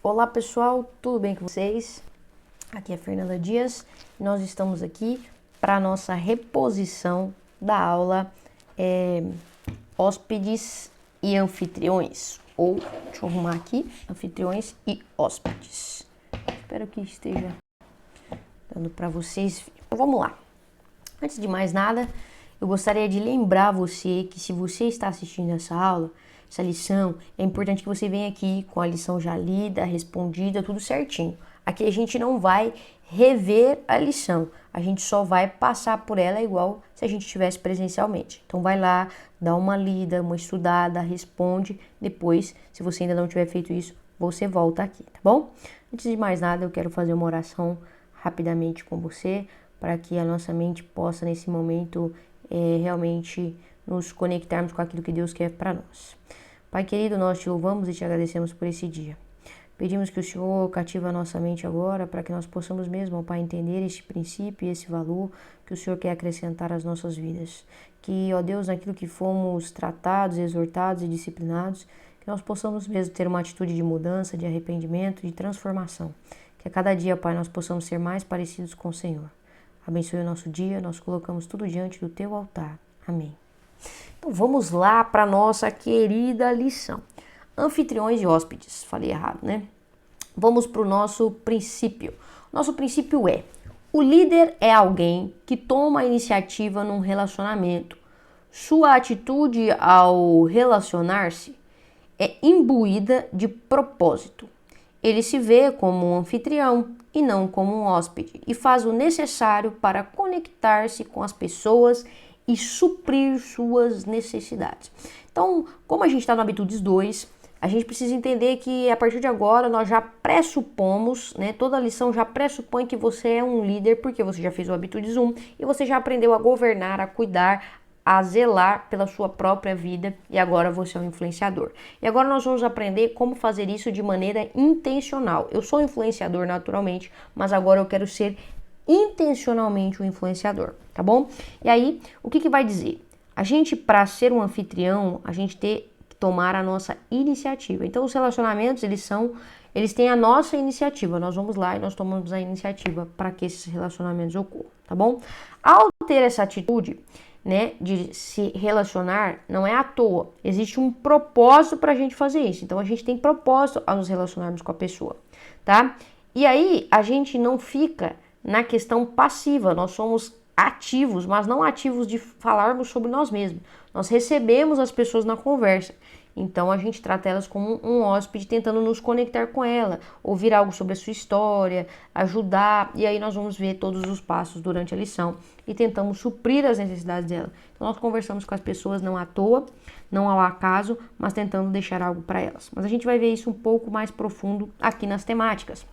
Olá pessoal, tudo bem com vocês? Aqui é a Fernanda Dias e nós estamos aqui para a nossa reposição da aula Hóspedes e Anfitriões, ou, deixa eu arrumar aqui, Anfitriões e Hóspedes. Espero que esteja dando para vocês. Então, vamos lá. Antes de mais nada, eu gostaria de lembrar você que se você está assistindo essa aula, essa lição, é importante que você venha aqui com a lição já lida, respondida, tudo certinho. Aqui a gente não vai rever a lição, a gente só vai passar por ela igual se a gente estivesse presencialmente. Então vai lá, dá uma lida, uma estudada, responde. Depois, se você ainda não tiver feito isso, você volta aqui, tá bom? Antes de mais nada, eu quero fazer uma oração rapidamente com você, para que a nossa mente possa, nesse momento, realmente nos conectarmos com aquilo que Deus quer para nós. Pai querido, nós te louvamos e te agradecemos por esse dia. Pedimos que o Senhor cative a nossa mente agora, para que nós possamos mesmo, Pai, entender este princípio e esse valor que o Senhor quer acrescentar às nossas vidas. Que, ó Deus, naquilo que fomos tratados, exortados e disciplinados, que nós possamos mesmo ter uma atitude de mudança, de arrependimento, de transformação. Que a cada dia, Pai, nós possamos ser mais parecidos com o Senhor. Abençoe o nosso dia, nós colocamos tudo diante do teu altar. Amém. Então vamos lá para a nossa querida lição. Anfitriões e hóspedes. Falei errado, né? Vamos para o nosso princípio. Nosso princípio é: o líder é alguém que toma a iniciativa num relacionamento. Sua atitude ao relacionar-se é imbuída de propósito. Ele se vê como um anfitrião e não como um hóspede e faz o necessário para conectar-se com as pessoas e suprir suas necessidades. Então, como a gente está no Habitudes 2, a gente precisa entender que a partir de agora nós já pressupomos, né, toda a lição já pressupõe que você é um líder, porque você já fez o Habitudes 1 e você já aprendeu a governar, a cuidar, a zelar pela sua própria vida e agora você é um influenciador. E agora nós vamos aprender como fazer isso de maneira intencional. Eu sou influenciador naturalmente, mas agora eu quero ser intencionalmente um influenciador, tá bom? E aí, o que vai dizer? A gente, para ser um anfitrião, a gente tem que tomar a nossa iniciativa. Então, os relacionamentos, eles têm a nossa iniciativa. Nós vamos lá e nós tomamos a iniciativa para que esses relacionamentos ocorram, tá bom? Ao ter essa atitude, né, de se relacionar, não é à toa. Existe um propósito para a gente fazer isso. Então, a gente tem propósito ao nos relacionarmos com a pessoa, tá? E aí, a gente não fica na questão passiva, nós somos ativos, mas não ativos de falarmos sobre nós mesmos. Nós recebemos as pessoas na conversa, então a gente trata elas como um hóspede, tentando nos conectar com ela, ouvir algo sobre a sua história, ajudar, e aí nós vamos ver todos os passos durante a lição e tentamos suprir as necessidades dela. Então nós conversamos com as pessoas não à toa, não ao acaso, mas tentando deixar algo para elas. Mas a gente vai ver isso um pouco mais profundo aqui nas temáticas.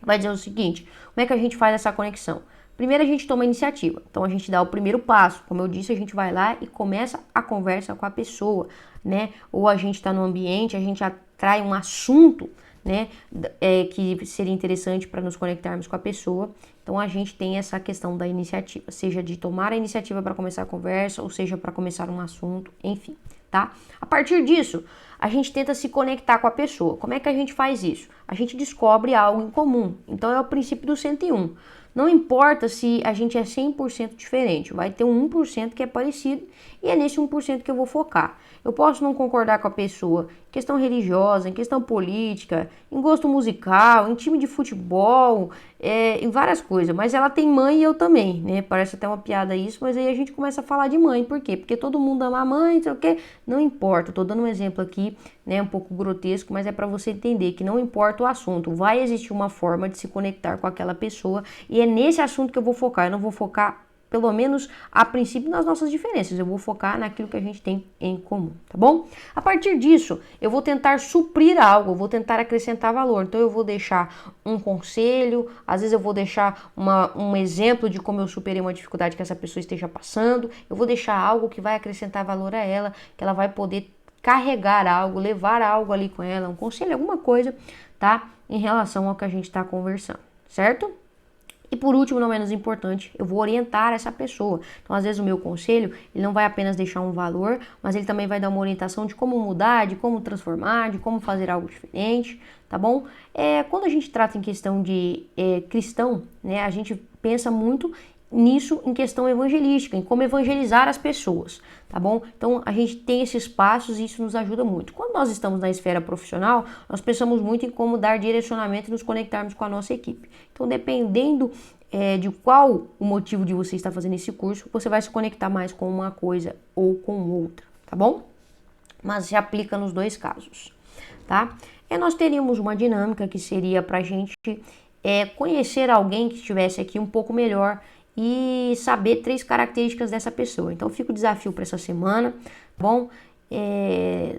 Vai dizer o seguinte: como é que a gente faz essa conexão? Primeiro a gente toma a iniciativa, então a gente dá o primeiro passo. Como eu disse, a gente vai lá e começa a conversa com a pessoa, né? Ou a gente está no ambiente, a gente atrai um assunto, né? Que seria interessante para nos conectarmos com a pessoa. Então a gente tem essa questão da iniciativa, seja de tomar a iniciativa para começar a conversa, ou seja para começar um assunto, enfim, tá? A partir disso, a gente tenta se conectar com a pessoa. Como é que a gente faz isso? A gente descobre algo em comum. Então é o princípio do 101. Não importa se a gente é 100% diferente, vai ter um 1% que é parecido e é nesse 1% que eu vou focar. Eu posso não concordar com a pessoa em questão religiosa, em questão política, em gosto musical, em time de futebol, em várias coisas, mas ela tem mãe e eu também, né? Parece até uma piada isso, mas aí a gente começa a falar de mãe. Por quê? Porque todo mundo ama a mãe, não sei o quê. Não importa, tô dando um exemplo aqui, né, um pouco grotesco, mas é para você entender que não importa o assunto, vai existir uma forma de se conectar com aquela pessoa e é nesse assunto que eu vou focar. Eu não vou focar, pelo menos a princípio, nas nossas diferenças. Eu vou focar naquilo que a gente tem em comum, tá bom? A partir disso, eu vou tentar suprir algo, eu vou tentar acrescentar valor. Então, eu vou deixar um conselho, às vezes eu vou deixar um exemplo de como eu superei uma dificuldade que essa pessoa esteja passando. Eu vou deixar algo que vai acrescentar valor a ela, que ela vai poder carregar algo, levar algo ali com ela, um conselho, alguma coisa, tá? Em relação ao que a gente está conversando, certo? E por último, não menos importante, eu vou orientar essa pessoa. Então, às vezes, o meu conselho, ele não vai apenas deixar um valor, mas ele também vai dar uma orientação de como mudar, de como transformar, de como fazer algo diferente, tá bom? Quando a gente trata em questão de cristão, né, a gente pensa muito nisso em questão evangelística, em como evangelizar as pessoas, tá bom? Então a gente tem esses passos e isso nos ajuda muito. Quando nós estamos na esfera profissional, nós pensamos muito em como dar direcionamento e nos conectarmos com a nossa equipe. Então, dependendo de qual o motivo de você estar fazendo esse curso, você vai se conectar mais com uma coisa ou com outra, tá bom? Mas se aplica nos dois casos, tá? E nós teríamos uma dinâmica que seria para a gente conhecer alguém que estivesse aqui um pouco melhor e saber 3 características dessa pessoa. Então fica o desafio para essa semana, tá bom?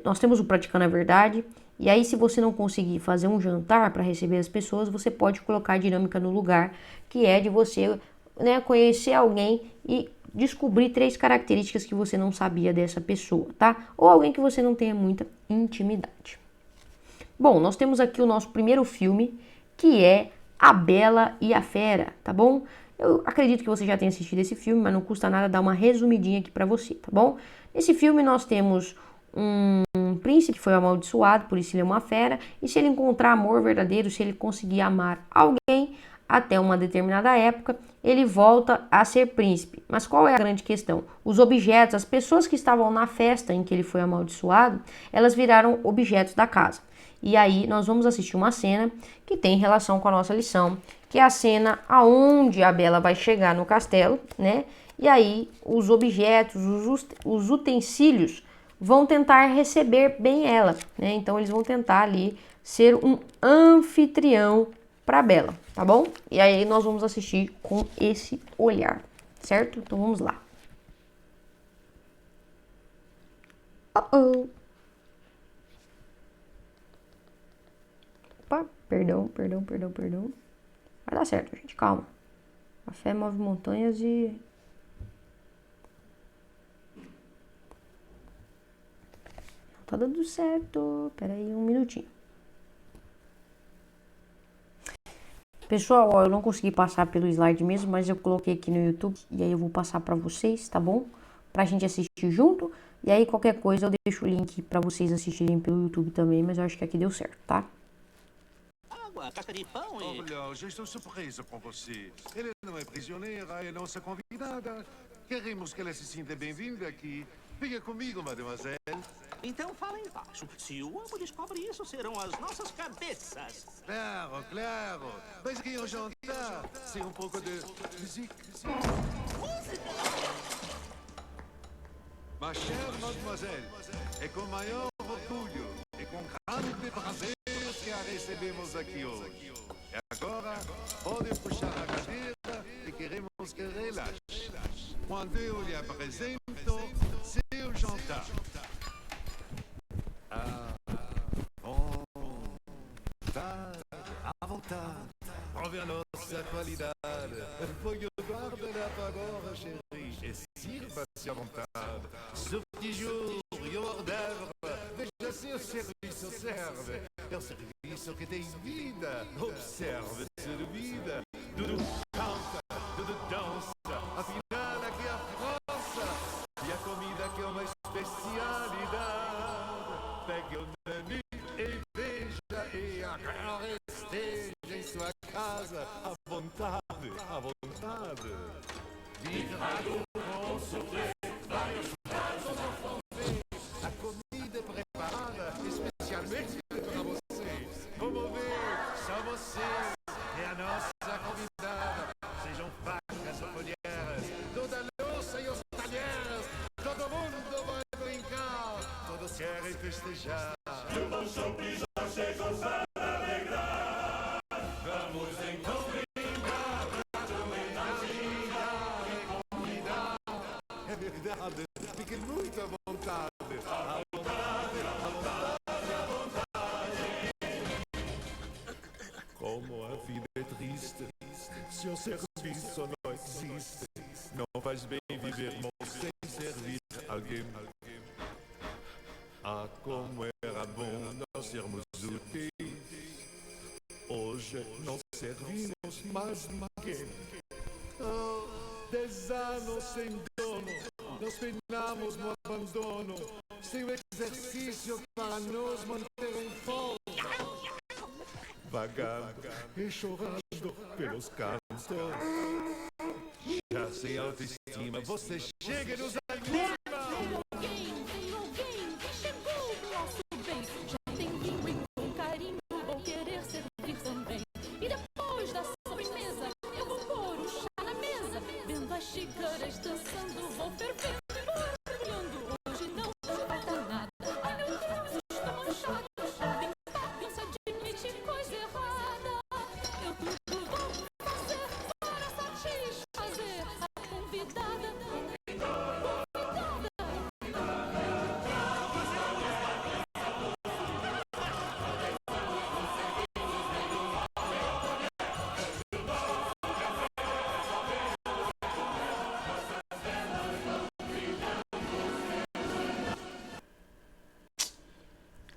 Nós temos o Praticando a Verdade, e aí se você não conseguir fazer um jantar para receber as pessoas, você pode colocar a dinâmica no lugar, que é de você, né, conhecer alguém e descobrir 3 características que você não sabia dessa pessoa, tá? Ou alguém que você não tenha muita intimidade. Bom, nós temos aqui o nosso primeiro filme, que é A Bela e a Fera, tá bom? Eu acredito que você já tenha assistido esse filme, mas não custa nada dar uma resumidinha aqui pra você, tá bom? Nesse filme nós temos um príncipe que foi amaldiçoado, por isso ele é uma fera, e se ele encontrar amor verdadeiro, se ele conseguir amar alguém até uma determinada época, ele volta a ser príncipe. Mas qual é a grande questão? Os objetos, as pessoas que estavam na festa em que ele foi amaldiçoado, elas viraram objetos da casa. E aí nós vamos assistir uma cena que tem relação com a nossa lição, que é a cena aonde a Bela vai chegar no castelo, né? E aí os objetos, os utensílios vão tentar receber bem ela, né? Então eles vão tentar ali ser um anfitrião para Bela, tá bom? E aí nós vamos assistir com esse olhar, certo? Então vamos lá. Opa, perdão. Vai dar certo, gente, calma. A fé move montanhas e... Não tá dando certo. Pera aí um minutinho. Pessoal, ó, eu não consegui passar pelo slide mesmo, mas eu coloquei aqui no YouTube e aí eu vou passar pra vocês, tá bom? Pra gente assistir junto. E aí qualquer coisa eu deixo o link pra vocês assistirem pelo YouTube também, mas eu acho que aqui deu certo, tá? Casca de pão e... Olha, já estou surpresa com você. Ela não é prisioneira, é nossa convidada. Queremos que ela se sinta bem-vinda aqui. Venha comigo, mademoiselle. Então fala embaixo. Se o amo descobre isso, serão as nossas cabeças. Claro, claro. Mas aqui ao jantar, c'est um pouco de musique. Ma chère mademoiselle, é com maior orgulho e com grande prazer que a recebemos aqui hoje. E agora, pode puxar a cadeira e queremos que relaxe. Quando eu lhe apresento, seu jantar. Bom, à vontade. Prove a nossa qualidade. Foi o guarda da pagoda, chérie, e sirva-se à vontade. Ce petit jour e hors d'œuvre, veja seu serviço serve. É o serviço que tem vida. Observe, servida. Tudo canta, tudo dança. Afinal, aqui é a França. E a comida que é uma especialidade. Pegue o menu e veja e agora esteja em sua casa. À vontade, à vontade. Virado com sorvete, vários pratos ao fondé. A comida preparada especialmente para você. Como vê, só você é a nossa convidada. Sejam facas ou colheres, toda a louça e os talheres. Todo mundo vai brincar, todos querem festejar. E o bom chope já chegou para alegrar. Vamos então brindar, é verdade, fique muito à vontade. À vontade, à vontade, à vontade. Como a vida é triste, se o serviço não existe, não faz bem viver sem servir alguém. Ah, como era bom nós sermos úteis. Hoje não servimos, mas que? Oh, 10 anos sem dono, nos penamos no abandono, sem o exercício para nos manter em folga. Vagando e chorando pelos cantos. Já sem autoestima, você chega e nos anima. Tem alguém que chegou do nosso bem. Já tem vinho e com carinho vou querer servir também. E depois da sobremesa eu vou pôr o chá na mesa. Vendo as xícaras dançando, vou fervendo e borbulhando. Hoje não falta nada. Ai meu Deus, estou manchado. Bem bagunça admite coisa errada. Eu tudo vou fazer para satisfazer a convidada.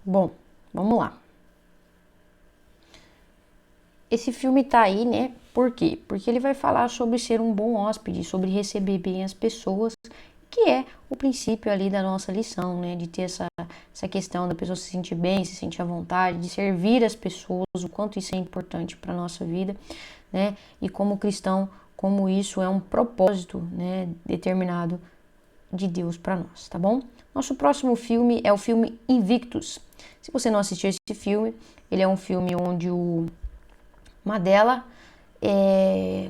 Bom, vamos lá. Esse filme tá aí, né? Por quê? Porque ele vai falar sobre ser um bom hóspede, sobre receber bem as pessoas, que é o princípio ali da nossa lição, né? De ter essa questão da pessoa se sentir bem, se sentir à vontade, de servir as pessoas, o quanto isso é importante para nossa vida, né? E como cristão, como isso é um propósito, né? Determinado de Deus para nós, tá bom? Nosso próximo filme é o filme Invictus. Se você não assistiu esse filme, ele é um filme onde o Mandela,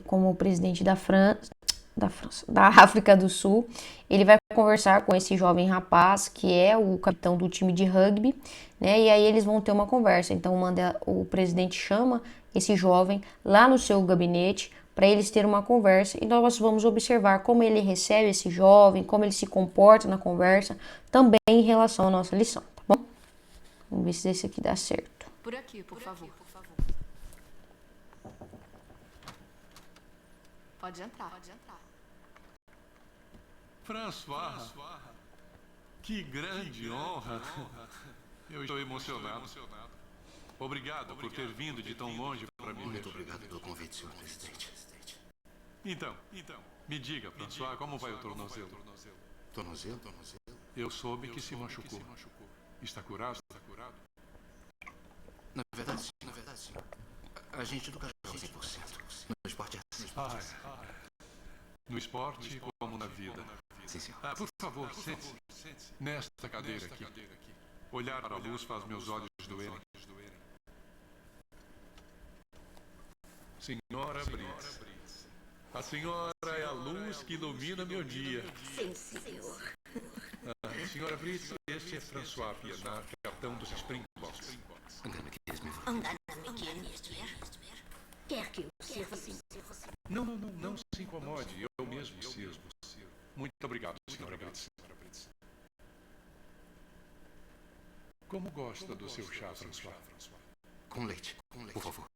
como presidente da África do Sul, ele vai conversar com esse jovem rapaz que é o capitão do time de rugby, né? E aí eles vão ter uma conversa. Então o presidente chama esse jovem lá no seu gabinete para eles terem uma conversa e nós vamos observar como ele recebe esse jovem, como ele se comporta na conversa, também em relação à nossa lição, tá bom? Vamos ver se esse aqui dá certo. Por aqui, por favor. Pode entrar. François, que grande honra. Eu estou emocionado. Obrigado por ter vindo de tão longe para me ver. Muito obrigado pelo convite, senhor presidente. Então, me diga, François, como vai o tornozelo? Tornozelo? Eu soube que se machucou. Está curado? Na verdade, sim. A gente nunca joga 100%. No esporte é assim. No esporte como na vida. Sim, senhor. Por favor, sente-se. Nesta cadeira aqui. Olhar para a luz faz meus olhos doerem. Senhora Brits. A senhora é a luz que ilumina meu dia. Sim, senhor. Senhora Brits, este é François Pienaar, capitão dos Springboks. Engana que eles me vão. Engana-me que é nisto, quer que eu sirva assim? Não se incomode, eu mesmo sirvo. Muito obrigado, senhora Brits. Como gosta do seu chá, François? Com leite, por favor.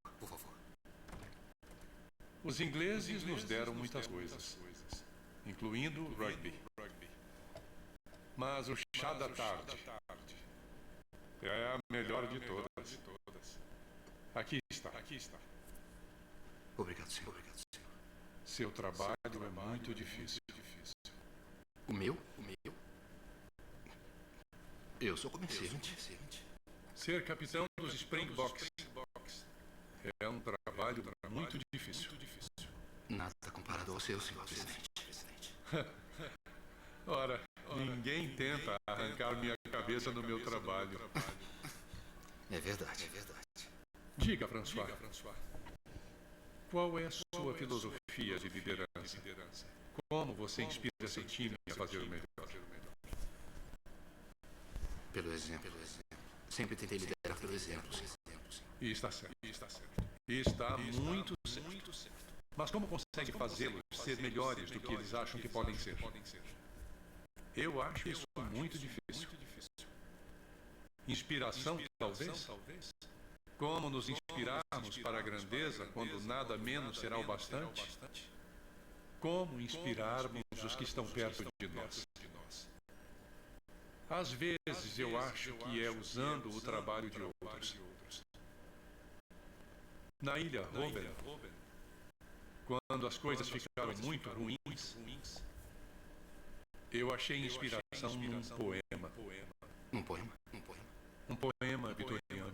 Os ingleses nos deram muitas coisas, incluindo o rugby. Mas o chá da tarde é a melhor de todas. Aqui está. Obrigado, senhor. Seu trabalho é muito difícil. O meu? Eu sou comerciante. Ser capitão dos Springboks é um trabalho muito difícil. Nada comparado ao seu, senhor presidente. Ora, ninguém tenta arrancar minha cabeça no meu trabalho. É verdade. Diga, François, qual é a sua filosofia de liderança? Como você inspira seu time a fazer o melhor? Pelo exemplo. Sempre tentei liderar pelo exemplo, sim. E está certo. Está muito certo. Mas como consegue fazê-los ser melhores do que eles acham que podem ser? Eu acho isso muito difícil. Inspiração, talvez? Como nos inspirarmos para a grandeza quando nada menos será o bastante? Como inspirarmos os que estão perto de nós? Às vezes eu acho que é usando o trabalho de outros. Na ilha Robben, quando as coisas ficaram muito ruins, eu achei inspiração num poema. Um poema? Um poema vitoriano.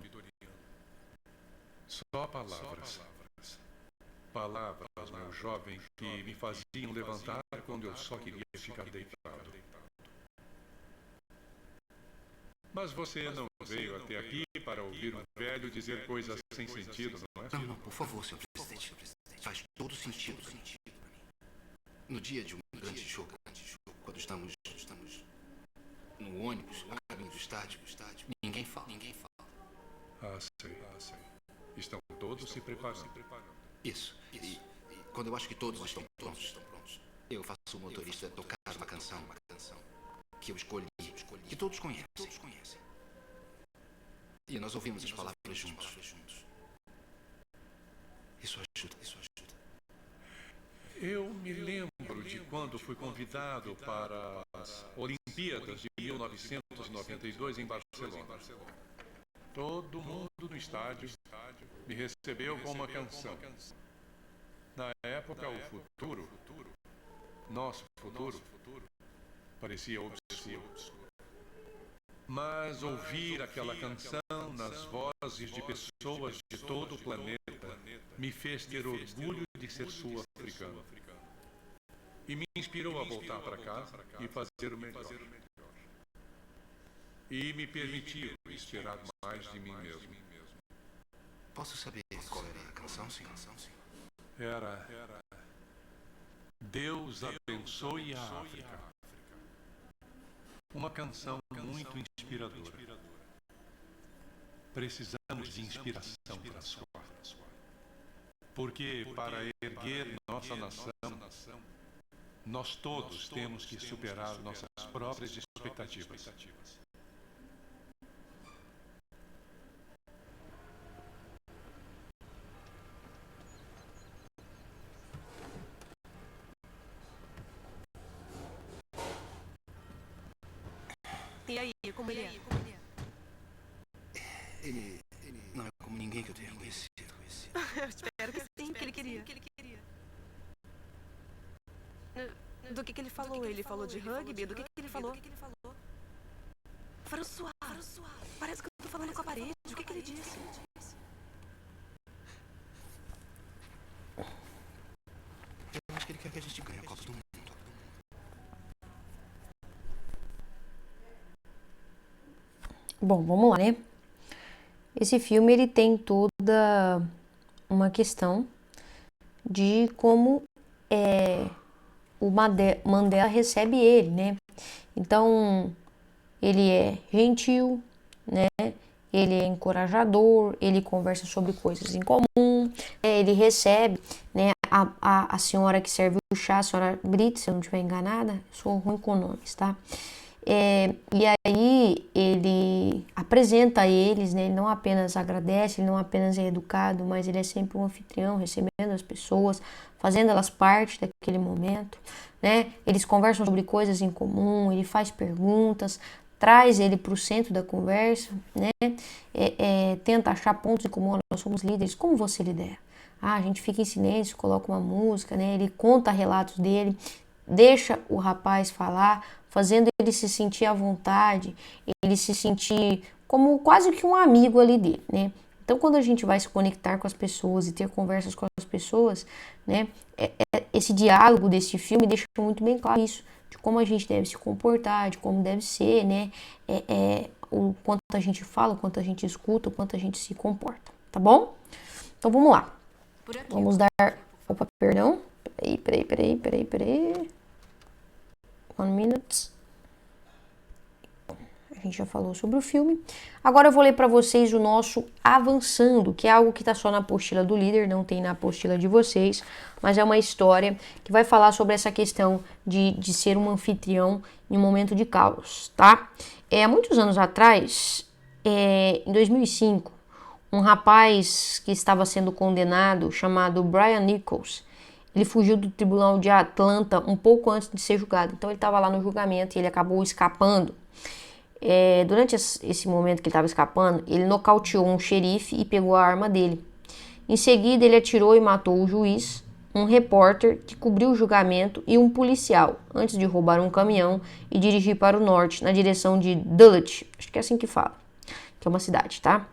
Só palavras. Palavras, meu jovem, que me faziam levantar quando eu só queria ficar deitado. Mas você não veio até aqui para ouvir um velho dizer coisas sem sentido, não é? Não, por favor, senhor presidente. Faz todo sentido para mim. No dia de um grande jogo, quando estamos no ônibus, a caminho do estádio, ninguém fala. Ah, sei. Estão todos se preparando. Isso. E quando eu acho que todos estão prontos, eu faço o motorista tocar uma canção que eu escolhi, que todos conhecem. E nós ouvimos as palavras juntos. Isso ajuda. Eu me lembro de quando fui convidado para as Olimpíadas de 1992 em Barcelona. Todo mundo no estádio me recebeu com uma canção. Na época, o futuro, nosso futuro, parecia obscuro. Mas ouvir aquela canção nas vozes de pessoas de todo o planeta me fez ter orgulho de ser sul-africano. E me inspirou a voltar para casa e fazer o melhor. E me permitiu esperar mais de mim mesmo. Posso saber qual era a canção, senhor? Era Deus abençoe a África. Uma canção muito inspiradora. Precisamos de inspiração para soar. Porque para erguer nossa nação, nós todos temos que superar nossas próprias expectativas. E aí, como ele é? Ele não é como ninguém que eu tenha conhecido. Eu espero que sim, que ele queria. Do que ele falou? Ele falou de rugby? Do que ele falou? François, parece que eu tô falando com a parede. O que ele disse? Eu acho que ele quer que a gente ganhe a Copa do Mundo. Bom, vamos lá, né? Esse filme, ele tem toda uma questão de como o Mandela recebe ele, né? Então, ele é gentil, né? Ele é encorajador, ele conversa sobre coisas em comum, ele recebe, né, a senhora que serve o chá, a senhora Brito, se eu não estiver enganada, eu sou ruim com nomes, tá? E aí ele apresenta a eles, né? Ele não apenas agradece, ele não apenas é educado, mas ele é sempre um anfitrião, recebendo as pessoas, fazendo elas parte daquele momento, né? Eles conversam sobre coisas em comum, ele faz perguntas, traz ele para o centro da conversa, né? Tenta achar pontos em comum. Nós somos líderes, como você lidera? A gente fica em silêncio, coloca uma música, né? Ele conta relatos dele, deixa o rapaz falar, fazendo ele se sentir à vontade, ele se sentir como quase que um amigo ali dele, né? Então, quando a gente vai se conectar com as pessoas e ter conversas com as pessoas, né? Esse diálogo desse filme deixa muito bem claro isso, de como a gente deve se comportar, de como deve ser, né? O quanto a gente fala, o quanto a gente escuta, o quanto a gente se comporta, tá bom? Então, vamos lá. Vamos dar... Opa, perdão. Peraí. 1 minute. A gente já falou sobre o filme. Agora eu vou ler para vocês o nosso Avançando, que é algo que está só na apostila do líder, não tem na apostila de vocês, mas é uma história que vai falar sobre essa questão de ser um anfitrião em um momento de caos, tá? Há muitos anos atrás, em 2005, um rapaz que estava sendo condenado, chamado Brian Nichols, ele fugiu do tribunal de Atlanta um pouco antes de ser julgado. Então ele estava lá no julgamento e ele acabou escapando. Durante esse momento que ele estava escapando, ele nocauteou um xerife e pegou a arma dele. Em seguida, ele atirou e matou o juiz, um repórter que cobriu o julgamento e um policial antes de roubar um caminhão e dirigir para o norte, na direção de Duluth, acho que é assim que fala, que é uma cidade, tá?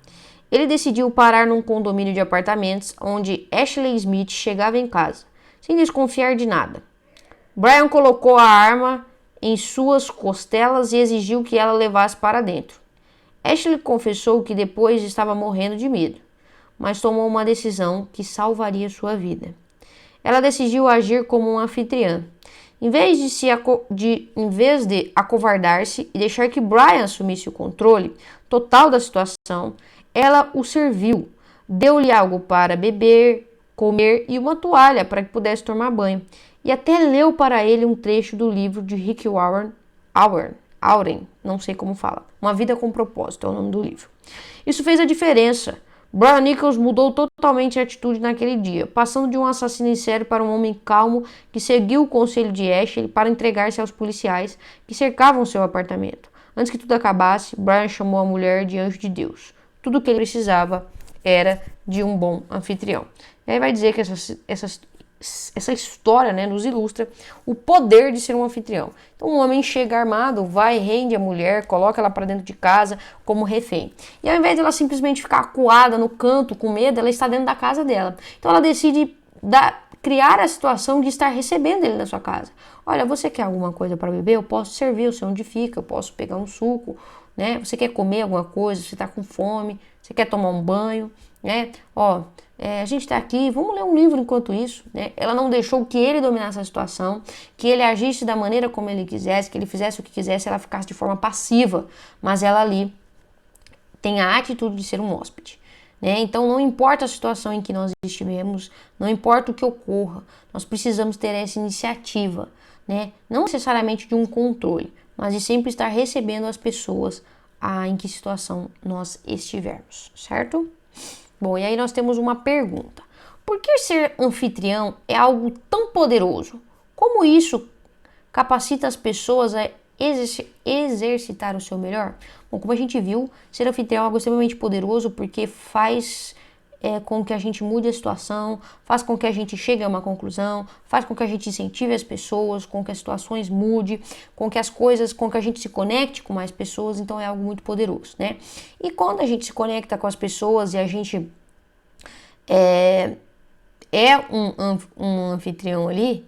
Ele decidiu parar num condomínio de apartamentos onde Ashley Smith chegava em casa, sem desconfiar de nada. Brian colocou a arma em suas costelas e exigiu que ela levasse para dentro. Ashley confessou que depois estava morrendo de medo, mas tomou uma decisão que salvaria sua vida. Ela decidiu agir como uma anfitriã. Em vez de acovardar-se e deixar que Brian assumisse o controle total da situação, ela o serviu, deu-lhe algo para beber, comer e uma toalha para que pudesse tomar banho. E até leu para ele um trecho do livro de Rick Warren, não sei como fala. Uma Vida com Propósito é o nome do livro. Isso fez a diferença. Brian Nichols mudou totalmente a atitude naquele dia, passando de um assassino em série para um homem calmo que seguiu o conselho de Ashley para entregar-se aos policiais que cercavam seu apartamento. Antes que tudo acabasse, Brian chamou a mulher de anjo de Deus. Tudo o que ele precisava era de um bom anfitrião. E aí vai dizer que essa história, né, nos ilustra o poder de ser um anfitrião. Então um homem chega armado, vai, rende a mulher, coloca ela para dentro de casa como refém. E ao invés de ela simplesmente ficar acuada no canto com medo, ela está dentro da casa dela. Então ela decide criar a situação de estar recebendo ele na sua casa. Olha, você quer alguma coisa para beber? Eu posso servir, eu sei onde fica, eu posso pegar um suco, né? Você quer comer alguma coisa? Você está com fome? Você quer tomar um banho, né? A gente está aqui, vamos ler um livro enquanto isso, né? Ela não deixou que ele dominasse a situação, que ele agisse da maneira como ele quisesse, que ele fizesse o que quisesse, ela ficasse de forma passiva, mas ela ali tem a atitude de ser um hóspede, né? Então não importa a situação em que nós estivemos, não importa o que ocorra, nós precisamos ter essa iniciativa, né? Não necessariamente de um controle, mas de sempre estar recebendo as pessoas em que situação nós estivermos, certo? Bom, e aí nós temos uma pergunta. Por que ser anfitrião é algo tão poderoso? Como isso capacita as pessoas a exercitar o seu melhor? Bom, como a gente viu, ser anfitrião é algo extremamente poderoso porque faz com que a gente mude a situação, faz com que a gente chegue a uma conclusão, faz com que a gente incentive as pessoas, com que as situações mudem, com que a gente se conecte com mais pessoas, então é algo muito poderoso, né? E quando a gente se conecta com as pessoas e a gente um anfitrião ali,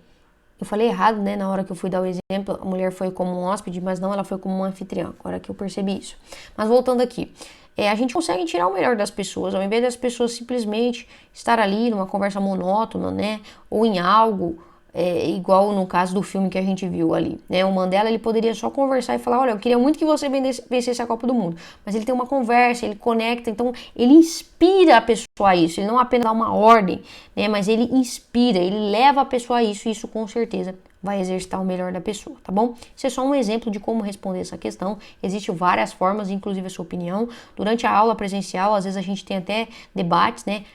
eu falei errado, né? Na hora que eu fui dar o exemplo, a mulher foi como um hóspede, mas não, ela foi como um anfitrião, agora que eu percebi isso. Mas voltando aqui, a gente consegue tirar o melhor das pessoas, ao invés das pessoas simplesmente estar ali numa conversa monótona, né? Ou em algo, igual no caso do filme que a gente viu ali, né? O Mandela, ele poderia só conversar e falar, olha, eu queria muito que você vencesse a Copa do Mundo. Mas ele tem uma conversa, ele conecta, então ele inspira a pessoa a isso. Ele não apenas dá uma ordem, né? Mas ele inspira, ele leva a pessoa a isso e isso com certeza vai exercitar o melhor da pessoa, tá bom? Isso é só um exemplo de como responder essa questão. Existem várias formas, inclusive a sua opinião. Durante a aula presencial, às vezes a gente tem até debates, né?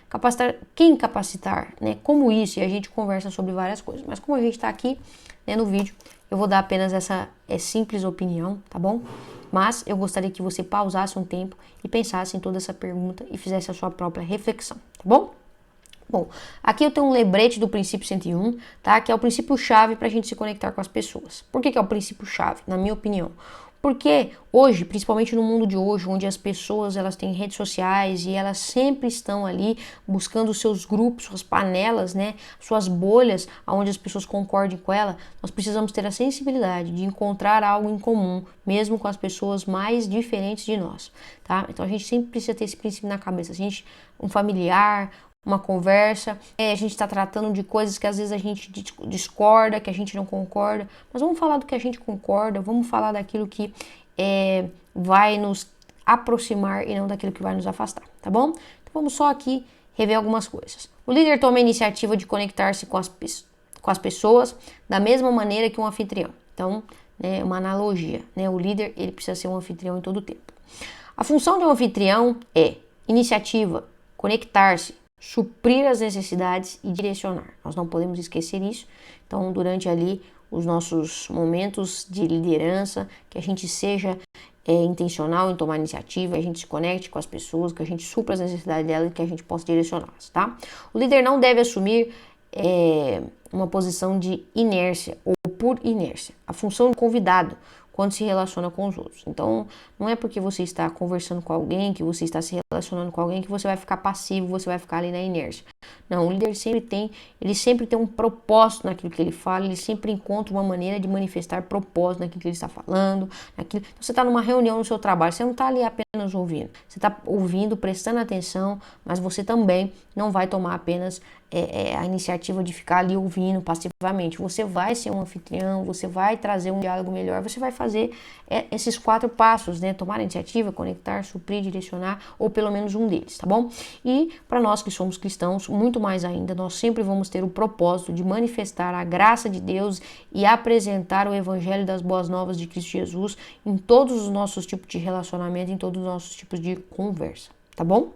Quem capacitar, né? Como isso? E a gente conversa sobre várias coisas. Mas como a gente tá aqui, né, no vídeo, eu vou dar apenas essa simples opinião, tá bom? Mas eu gostaria que você pausasse um tempo e pensasse em toda essa pergunta e fizesse a sua própria reflexão, tá bom? Bom, aqui eu tenho um lembrete do princípio 101, tá? Que é o princípio-chave para a gente se conectar com as pessoas. Por que é o princípio-chave, na minha opinião? Porque hoje, principalmente no mundo de hoje, onde as pessoas elas têm redes sociais e elas sempre estão ali buscando seus grupos, suas panelas, né? Suas bolhas, onde as pessoas concordem com ela, nós precisamos ter a sensibilidade de encontrar algo em comum, mesmo com as pessoas mais diferentes de nós, tá? Então a gente sempre precisa ter esse princípio na cabeça. Um familiar, uma conversa, a gente está tratando de coisas que às vezes a gente discorda, que a gente não concorda, mas vamos falar do que a gente concorda, vamos falar daquilo que vai nos aproximar e não daquilo que vai nos afastar, tá bom? Então vamos só aqui rever algumas coisas. O líder toma a iniciativa de conectar-se com as pessoas da mesma maneira que um anfitrião. Então, né, uma analogia, né? O líder, ele precisa ser um anfitrião em todo o tempo. A função de um anfitrião é iniciativa, conectar-se, suprir as necessidades e direcionar. Nós não podemos esquecer isso. Então, durante ali os nossos momentos de liderança, que a gente seja intencional em tomar iniciativa, a gente se conecte com as pessoas, que a gente supra as necessidades delas e que a gente possa direcioná-las, tá? O líder não deve assumir uma posição de inércia ou por inércia. A função de convidado quando se relaciona com os outros. Então, não é porque você está conversando com alguém, que você está se relacionando com alguém, que você vai ficar passivo, você vai ficar ali na inércia. Não, o líder sempre tem um propósito naquilo que ele fala, ele sempre encontra uma maneira de manifestar propósito naquilo que ele está falando. Então, você está numa reunião no seu trabalho, você não está ali apenas ouvindo, você está ouvindo, prestando atenção, mas você também não vai tomar apenas a iniciativa de ficar ali ouvindo passivamente. Você vai ser um anfitrião, você vai trazer um diálogo melhor, você vai fazer esses 4 passos, né? Tomar a iniciativa, conectar, suprir, direcionar, ou pelo menos um deles, tá bom? E para nós que somos cristãos, muito mais ainda, nós sempre vamos ter o propósito de manifestar a graça de Deus e apresentar o evangelho das boas novas de Cristo Jesus em todos os nossos tipos de relacionamento, em todos os nossos tipos de conversa, tá bom?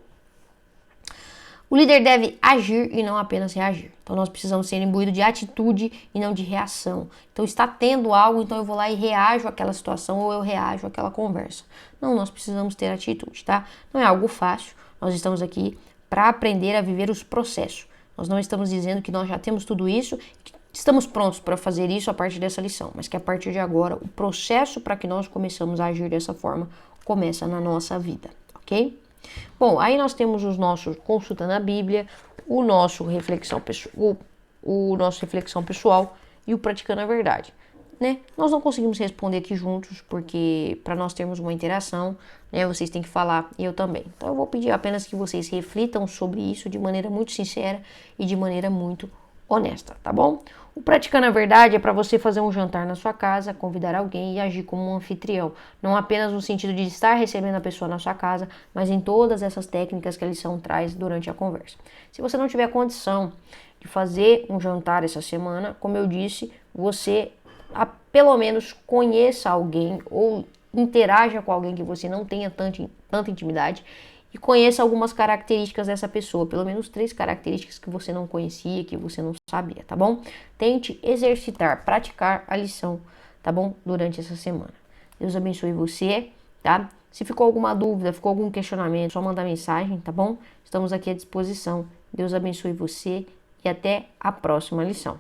O líder deve agir e não apenas reagir. Então, nós precisamos ser imbuídos de atitude e não de reação. Então, está tendo algo, então eu vou lá e reajo àquela situação ou eu reajo àquela conversa. Não, nós precisamos ter atitude, tá? Não é algo fácil. Nós estamos aqui para aprender a viver os processos. Nós não estamos dizendo que nós já temos tudo isso, que estamos prontos para fazer isso a partir dessa lição, mas que a partir de agora, o processo para que nós começamos a agir dessa forma começa na nossa vida, ok? Bom, aí nós temos os nossos consultando a Bíblia, o nosso reflexão pessoal e o praticando a verdade, né? Nós não conseguimos responder aqui juntos porque para nós termos uma interação, né, vocês têm que falar e eu também. Então eu vou pedir apenas que vocês reflitam sobre isso de maneira muito sincera e de maneira muito honesta, tá bom? O praticando a verdade é para você fazer um jantar na sua casa, convidar alguém e agir como um anfitrião. Não apenas no sentido de estar recebendo a pessoa na sua casa, mas em todas essas técnicas que a lição traz durante a conversa. Se você não tiver condição de fazer um jantar essa semana, como eu disse, você pelo menos conheça alguém ou interaja com alguém que você não tenha tanta intimidade e conheça algumas características dessa pessoa, pelo menos 3 características que você não conhecia, que você não sabia, tá bom? Tente exercitar, praticar a lição, tá bom? Durante essa semana. Deus abençoe você, tá? Se ficou alguma dúvida, ficou algum questionamento, só mandar mensagem, tá bom? Estamos aqui à disposição. Deus abençoe você e até a próxima lição.